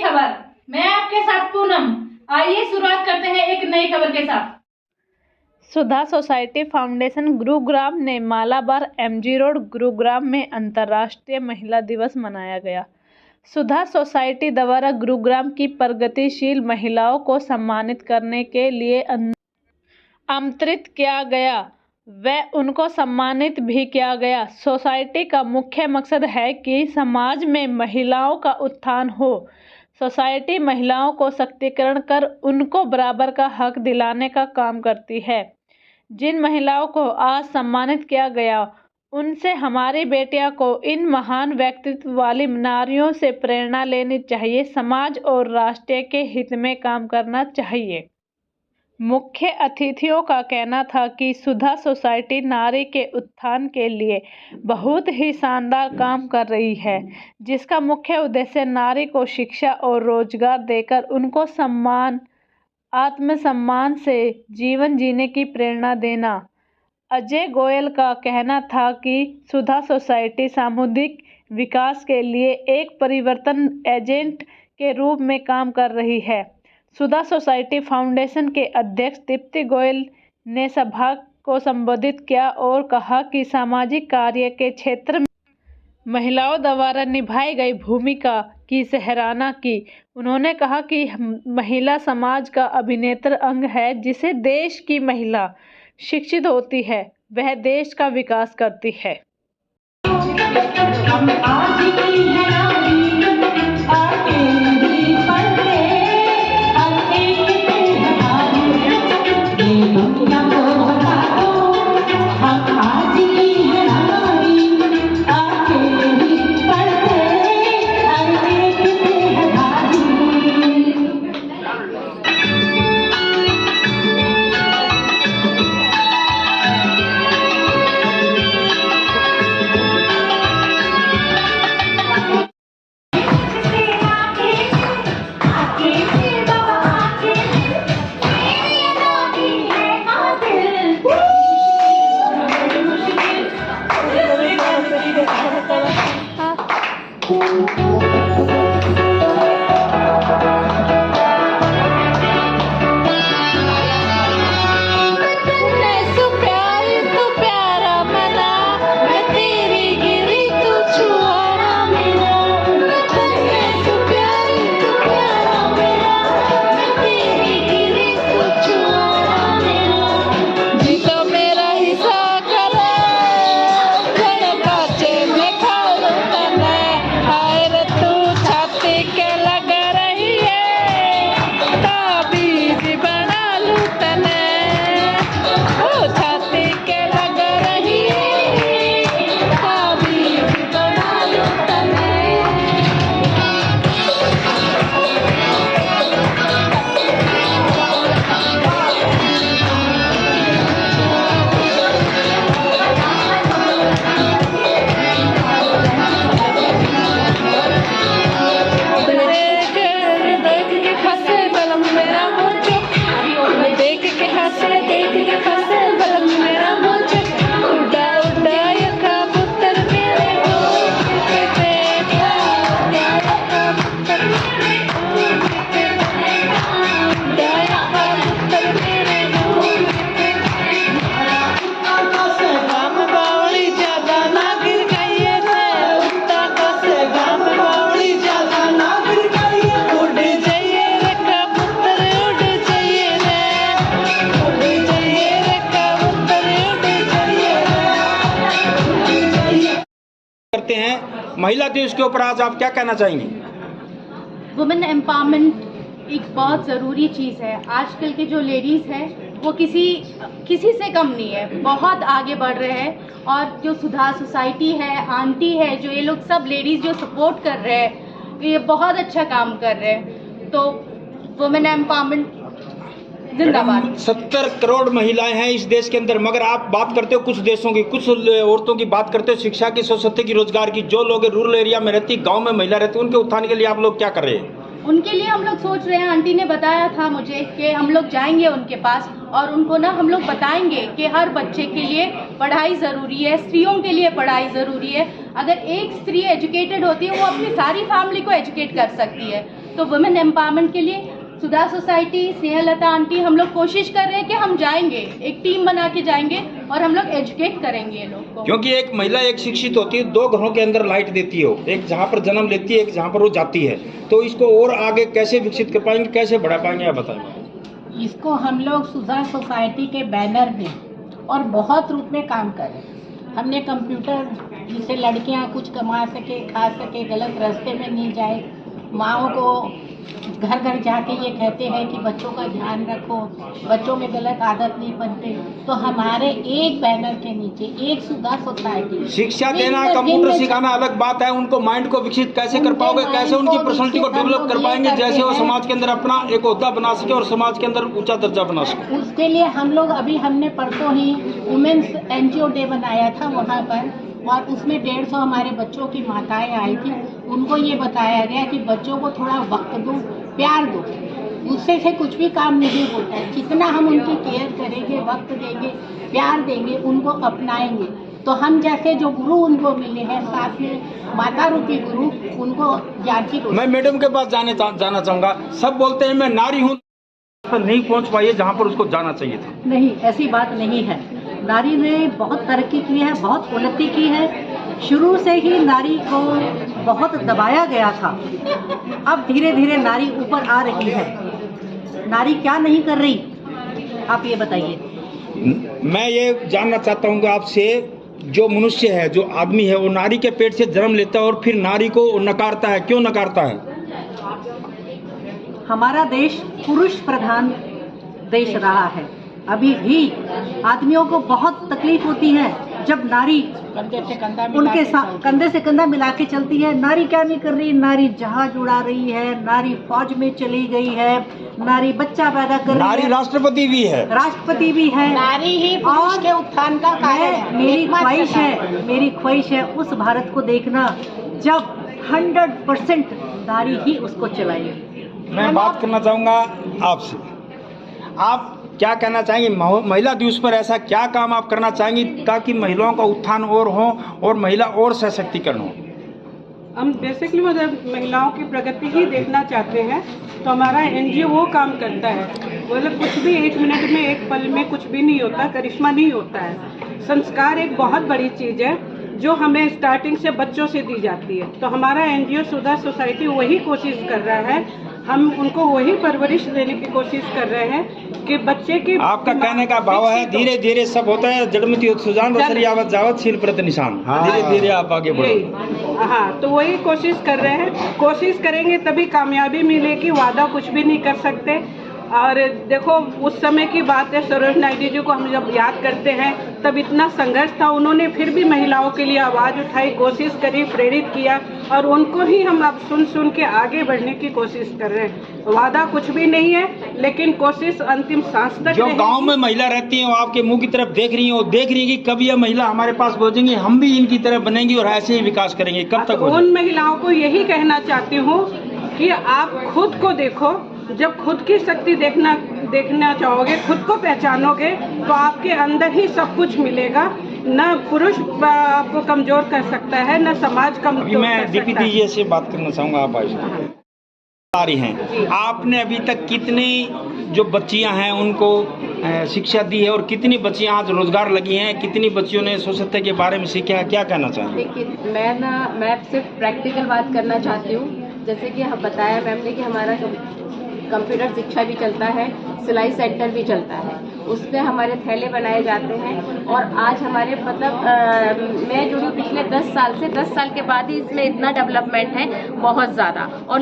खबर। मैं आपके साथ पूनम। आइए शुरुआत करते हैं एक नई खबर के साथ। सुधा सोसाइटी फाउंडेशन गुरुग्राम ने मालाबार एमजी रोड गुरुग्राम में अंतर्राष्ट्रीय महिला दिवस मनाया गया। सुधा सोसाइटी द्वारा गुरुग्राम की प्रगतिशील महिलाओं को सम्मानित करने के लिए आमंत्रित किया गया व उनको सम्मानित भी किया गया। सोसाइटी का मुख्य मकसद है कि समाज में महिलाओं का उत्थान हो। सोसाइटी महिलाओं को सशक्तिकरण कर उनको बराबर का हक दिलाने का काम करती है। जिन महिलाओं को आज सम्मानित किया गया उनसे हमारी बेटियों को इन महान व्यक्तित्व वाली नारियों से प्रेरणा लेनी चाहिए। समाज और राष्ट्र के हित में काम करना चाहिए। मुख्य अतिथियों का कहना था कि सुधा सोसाइटी नारी के उत्थान के लिए बहुत ही शानदार काम कर रही है, जिसका मुख्य उद्देश्य नारी को शिक्षा और रोजगार देकर उनको सम्मान आत्मसम्मान से जीवन जीने की प्रेरणा देना। अजय गोयल का कहना था कि सुधा सोसाइटी सामुदायिक विकास के लिए एक परिवर्तन एजेंट के रूप में काम कर रही है। सुधा सोसाइटी फाउंडेशन के अध्यक्ष दीप्ति गोयल ने सभा को संबोधित किया और कहा कि सामाजिक कार्य के क्षेत्र में महिलाओं द्वारा निभाई गई भूमिका की सराहना की। उन्होंने कहा कि महिला समाज का अभिन्न अंग है। जिसे देश की महिला शिक्षित होती है वह देश का विकास करती है। करते हैं महिला दिवस के ऊपर आज आप क्या कहना चाहेंगे? वुमेन एम्पावरमेंट एक बहुत ज़रूरी चीज़ है। आजकल के जो लेडीज़ हैं वो किसी से कम नहीं है, बहुत आगे बढ़ रहे हैं। और जो सुधा सोसाइटी है, आंटी है, जो ये लोग सब लेडीज़ जो सपोर्ट कर रहे हैं, ये बहुत अच्छा काम कर रहे हैं। तो वुमेन एम्पावरमेंट जिंदाबाद। 70 करोड़ महिलाएं हैं इस देश के अंदर, मगर आप बात करते हो कुछ देशों की, कुछ औरतों की बात करते हो शिक्षा की, स्वास्थ्य की, रोजगार की। जो लोग रूरल एरिया में रहती, गांव में महिला रहती, उनके उत्थान के लिए आप लोग क्या कर रहे हैं? उनके लिए हम लोग सोच रहे हैं। आंटी ने बताया था मुझे कि हम लोग जाएंगे उनके पास और उनको ना हम लोग बताएंगे कि हर बच्चे के लिए पढ़ाई ज़रूरी है, स्त्रियों के लिए पढ़ाई ज़रूरी है। अगर एक स्त्री एजुकेटेड होती है वो अपनी सारी फैमिली को एजुकेट कर सकती है। तो वुमेन एम्पावरमेंट के लिए सुधा सोसाइटी, स्नेहलता आंटी, हम लोग कोशिश कर रहे हैं कि हम जाएंगे, एक टीम बना के जाएंगे और हम लोग एजुकेट करेंगे ये लोग को। क्योंकि एक महिला एक शिक्षित होती है, 2 घरों के अंदर लाइट देती है, एक जहाँ पर जन्म लेती है, एक जहाँ पर वो जाती है, तो इसको और आगे कैसे विकसित कर पाएंगे, कैसे बढ़ा पाएंगे, आप बताएं। इसको हम लोग सुधा सोसाइटी के बैनर में और बहुत रूप में काम करें। हमने कंप्यूटर जिससे लड़कियां कुछ कमा सके, खा सके, गलत रास्ते में नहीं जाए। माँओं को घर घर जाके ये कहते हैं कि बच्चों का ध्यान रखो, बच्चों में गलत आदत नहीं बनते। तो हमारे एक बैनर के नीचे एक सुधा सोसाइटी, शिक्षा देना, कंप्यूटर सिखाना अलग बात है, उनको माइंड को विकसित कैसे कर पाओगे, कैसे उनकी पर्सनैलिटी को डेवलप कर पाएंगे, जैसे वो समाज के अंदर अपना एक ओहदा बना सके और समाज के अंदर ऊंचा दर्जा बना सके। उसके लिए हम लोग हमने परसों ही वुमेन्स NGO डे बनाया था वहाँ पर, और उसमें 150 हमारे बच्चों की माताएं आई थी। उनको ये बताया गया कि बच्चों को थोड़ा वक्त दो, प्यार दो, उससे से कुछ भी काम नहीं होता है। जितना हम उनकी केयर करेंगे, वक्त देंगे, प्यार देंगे, उनको अपनाएंगे, तो हम जैसे जो गुरु उनको मिले हैं, साथ में माता रूपी गुरु, उनको ज्ञान की मैं मैडम के पास जाना चाहूँगा। सब बोलते हैं मैं नारी हूँ, पर नहीं पहुँच पाई है जहाँ पर उसको जाना चाहिए था। नहीं, ऐसी बात नहीं है। नारी ने बहुत तरक्की की है, बहुत उन्नति की है। शुरू से ही नारी को बहुत दबाया गया था, अब धीरे धीरे नारी ऊपर आ रही है। नारी क्या नहीं कर रही, आप ये बताइए। मैं ये जानना चाहता हूँ कि आपसे, जो मनुष्य है, जो आदमी है, वो नारी के पेट से जन्म लेता है और फिर नारी को नकारता है, क्यों नकारता है? हमारा देश पुरुष प्रधान देश रहा है। अभी भी आदमियों को बहुत तकलीफ होती है जब नारी उनके साथ कंधे से कंधा मिला के चलती है। नारी क्या नहीं कर रही, नारी जहाज उड़ा रही है, नारी फौज में चली गई है, नारी बच्चा पैदा कर रही है, नारी राष्ट्रपति भी है, राष्ट्रपति भी है। नारी ही पुरुष के उत्थान का कारण है। मेरी ख्वाहिश है उस भारत को देखना जब 100% नारी ही उसको चलाएगी। मैं बात करना चाहूँगा आपसे, आप क्या कहना चाहेंगे? महिला दिवस पर ऐसा क्या काम आप करना चाहेंगी ताकि महिलाओं का उत्थान और हो और महिला और सशक्तिकरण हो? हम बेसिकली महिलाओं की प्रगति ही देखना चाहते हैं, तो हमारा NGO वो काम करता है। मतलब कुछ भी 1 मिनट में, 1 पल में कुछ भी नहीं होता, करिश्मा नहीं होता है। संस्कार एक बहुत बड़ी चीज़ है जो हमें स्टार्टिंग से बच्चों से दी जाती है। तो हमारा NGO सुधा सोसाइटी वही कोशिश कर रहा है, हम उनको वही परवरिश देने की कोशिश कर रहे हैं कि बच्चे की। आपका कहने का भाव है धीरे धीरे सब होता है, जड़मती सुजान रसरी आवत जावत शील प्रत निशान, धीरे धीरे आप आगे बढ़ो। हाँ, तो वही कोशिश कर रहे हैं। कोशिश करेंगे तभी कामयाबी मिलेगी, वादा कुछ भी नहीं कर सकते। और देखो, उस समय की बात है, सरोज नायडू जी को हम जब याद करते हैं तब इतना संघर्ष था, उन्होंने फिर भी महिलाओं के लिए आवाज़ उठाई, कोशिश करी, प्रेरित किया, और उनको ही हम अब सुन के आगे बढ़ने की कोशिश कर रहे हैं। वादा कुछ भी नहीं है, लेकिन कोशिश अंतिम सांस तक। जो गांव में महिला रहती हैं वो आपके मुंह की तरफ देख रही हैं, वो देख रही है कि कब यह महिला हमारे पास पहुंचेंगी, हम भी इनकी तरफ बनेंगे और ऐसे ही विकास करेंगे। कब तक? उन महिलाओं को यही कहना चाहती हूँ कि आप खुद को देखो। जब खुद की शक्ति देखना चाहोगे, खुद को पहचानोगे, तो आपके अंदर ही सब कुछ मिलेगा। न पुरुष आपको कमजोर कर सकता है, न समाज कमजोर कर सकता है। मैं DPD जी से बात करना चाहूँगा। आप आ रही हैं, आपने अभी तक कितनी जो बच्चियां हैं उनको शिक्षा दी है और कितनी बच्चियां आज रोजगार लगी हैं, कितनी बच्चियों ने स्वच्छता के बारे में सीखा है, क्या कहना चाहेंगे? देखिए, मैं सिर्फ प्रैक्टिकल बात करना चाहती हूँ। जैसे कि बताया मैम ने कि हमारा कंप्यूटर शिक्षा भी चलता है, सिलाई सेंटर भी चलता है, उस पर हमारे थैले बनाए जाते हैं। और आज हमारे मैं जुड़ी पिछले 10 साल से, 10 साल के बाद ही इसमें इतना डेवलपमेंट है, बहुत ज़्यादा। और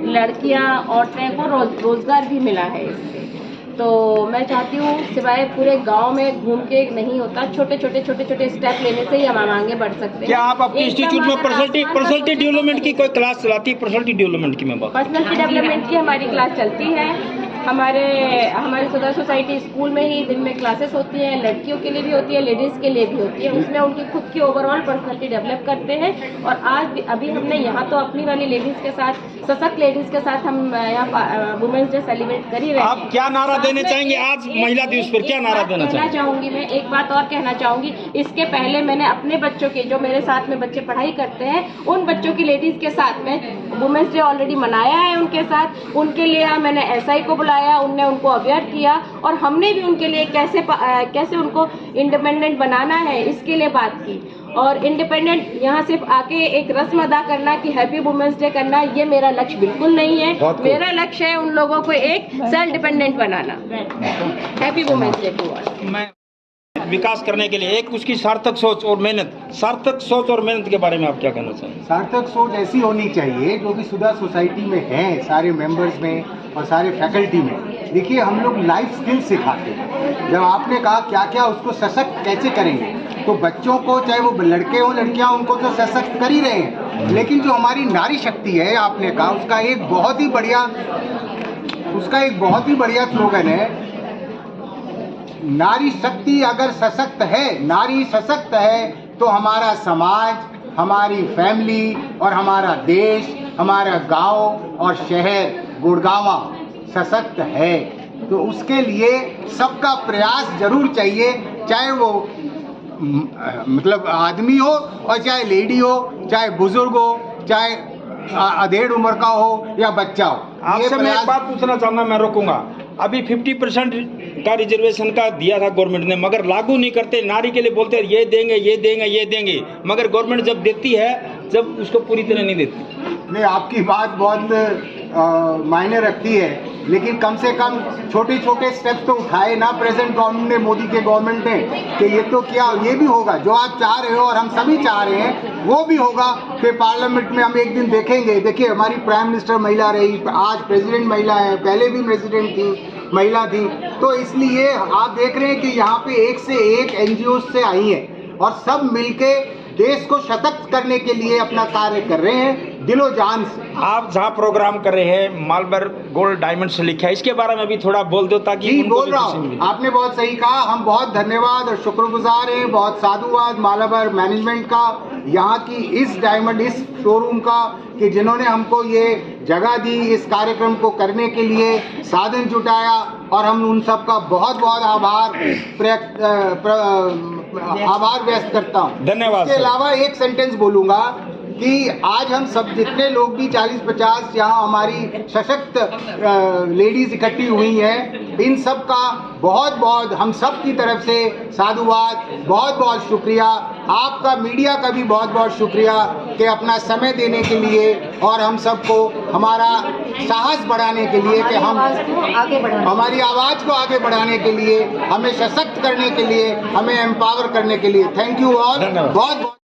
लड़कियां, औरतें को रोज़गार भी मिला है इससे। तो मैं चाहती हूँ सिवाय पूरे गांव में घूम के नहीं होता, छोटे छोटे स्टेप लेने से ही हम आगे बढ़ सकते हैं। क्या आप अपने इंस्टीट्यूट में पर्सनैलिटी डेवलपमेंट की कोई क्लास चलाती है? पर्सनैलिटी डेवलपमेंट की मैं बात, पर्सनैलिटी डेवलपमेंट की हमारी क्लास चलती है। हमारे सुधा सोसाइटी स्कूल में ही दिन में क्लासेस होती हैं, लड़कियों के लिए भी होती है, लेडीज़ के लिए भी होती है। उसमें उनकी खुद की ओवरऑल पर्सनैलिटी डेवलप करते हैं। और आज अभी हमने यहाँ तो अपनी वाली लेडीज़ के साथ, सशक्त लेडीज़ के साथ हम यहाँ वुमेन्स डे सेलिब्रेट कर ही रहे हैं। आप क्या नारा देने चाहेंगे आज महिला दिवस पर? क्या नारा देना चाहूँगी मैं एक बात और कहना चाहूँगी। इसके पहले मैंने अपने बच्चों के, जो मेरे साथ में बच्चे पढ़ाई करते हैं, उन बच्चों की लेडीज़ के साथ में वुमेन्स डे ऑलरेडी मनाया है। उनके साथ उनके लिए मैंने SI को बुलाया, उनने उनको अवेयर किया और हमने भी उनके लिए कैसे उनको इंडिपेंडेंट बनाना है इसके लिए बात की। और इंडिपेंडेंट यहाँ सिर्फ आके एक रस्म अदा करना कि हैप्पी वुमेन्स डे करना, ये मेरा लक्ष्य बिल्कुल नहीं है। मेरा लक्ष्य है उन लोगों को एक सेल्फ डिपेंडेंट बनाना। Happy women's day to all. मैं विकास करने के लिए एक उसकी सार्थक सोच और मेहनत के बारे में आप क्या कहना चाहेंगे? सार्थक सोच ऐसी होनी चाहिए जो कि सुधा सोसाइटी में है, सारे मेंबर्स में और सारे फैकल्टी में। देखिए, हम लोग लाइफ स्किल सिखाते हैं। जब आपने कहा क्या क्या उसको सशक्त कैसे करेंगे, तो बच्चों को, चाहे वो लड़के हो लड़कियां, उनको तो सशक्त कर ही रहे हैं, लेकिन जो हमारी नारी शक्ति है, आपने कहा, उसका एक बहुत ही बढ़िया स्लोगन है, नारी शक्ति अगर सशक्त है, नारी सशक्त है, तो हमारा समाज, हमारी फैमिली और हमारा देश, हमारा गांव और शहर गुड़गांवा सशक्त है। तो उसके लिए सबका प्रयास जरूर चाहिए, चाहे वो मतलब आदमी हो और चाहे लेडी हो, चाहे बुजुर्ग हो, चाहे अधेड़ उम्र का हो या बच्चा हो। आपसे मैं एक बात पूछना चाहूँगा, मैं रोकूंगा। अभी 50% का रिजर्वेशन का दिया था गवर्नमेंट ने, मगर लागू नहीं करते। नारी के लिए बोलते हैं ये देंगे ये देंगे ये देंगे, मगर गवर्नमेंट जब देती है, जब उसको पूरी तरह नहीं देती। नहीं, आपकी बात बहुत मायने रखती है, लेकिन कम से कम छोटे छोटे स्टेप्स तो उठाए ना प्रेजेंट गवर्नमेंट ने, मोदी के गवर्नमेंट ने, कि ये तो क्या, ये भी होगा जो आप चाह रहे हो और हम सभी चाह रहे हैं, वो भी होगा कि पार्लियामेंट में हम एक दिन देखेंगे। देखिए, हमारी प्राइम मिनिस्टर महिला रही, आज प्रेसिडेंट महिला है, पहले भी प्रेसिडेंट थी, महिला थी। तो इसलिए आप देख रहे हैं कि यहाँ पे एक से एक NGO से आई है और सब मिलके देश को सशक्त करने के लिए अपना कार्य कर रहे हैं दिलो जान से। आप जहाँ प्रोग्राम कर रहे हैं मालबर गोल्ड डायमंड से लिखा है, इसके बारे में भी थोड़ा बोल दो ताकि। जी, बोल रहा हूँ, आपने बहुत सही कहा। हम बहुत धन्यवाद और शुक्रगुजार हैं, बहुत साधुवाद मालाबार मैनेजमेंट का, यहाँ की इस डायमंड, इस शोरूम का, कि जिन्होंने हमको ये जगह दी, इस कार्यक्रम को करने के लिए साधन जुटाया, और हम उन सब का बहुत बहुत आभार व्यक्त करता हूँ। धन्यवाद। इसके अलावा एक सेंटेंस बोलूँगा कि आज हम सब जितने लोग भी 40-50 यहाँ हमारी सशक्त लेडीज इकट्ठी हुई हैं, इन सब का बहुत बहुत हम सब की तरफ से साधुवाद, बहुत बहुत शुक्रिया। आपका मीडिया का भी बहुत बहुत शुक्रिया कि अपना समय देने के लिए और हम सबको हमारा साहस बढ़ाने के लिए, कि हम हमारी आवाज़ को आगे बढ़ाने के लिए, हमें सशक्त करने के लिए, हमें एम्पावर करने के लिए। Thank you all. बहुत बहुत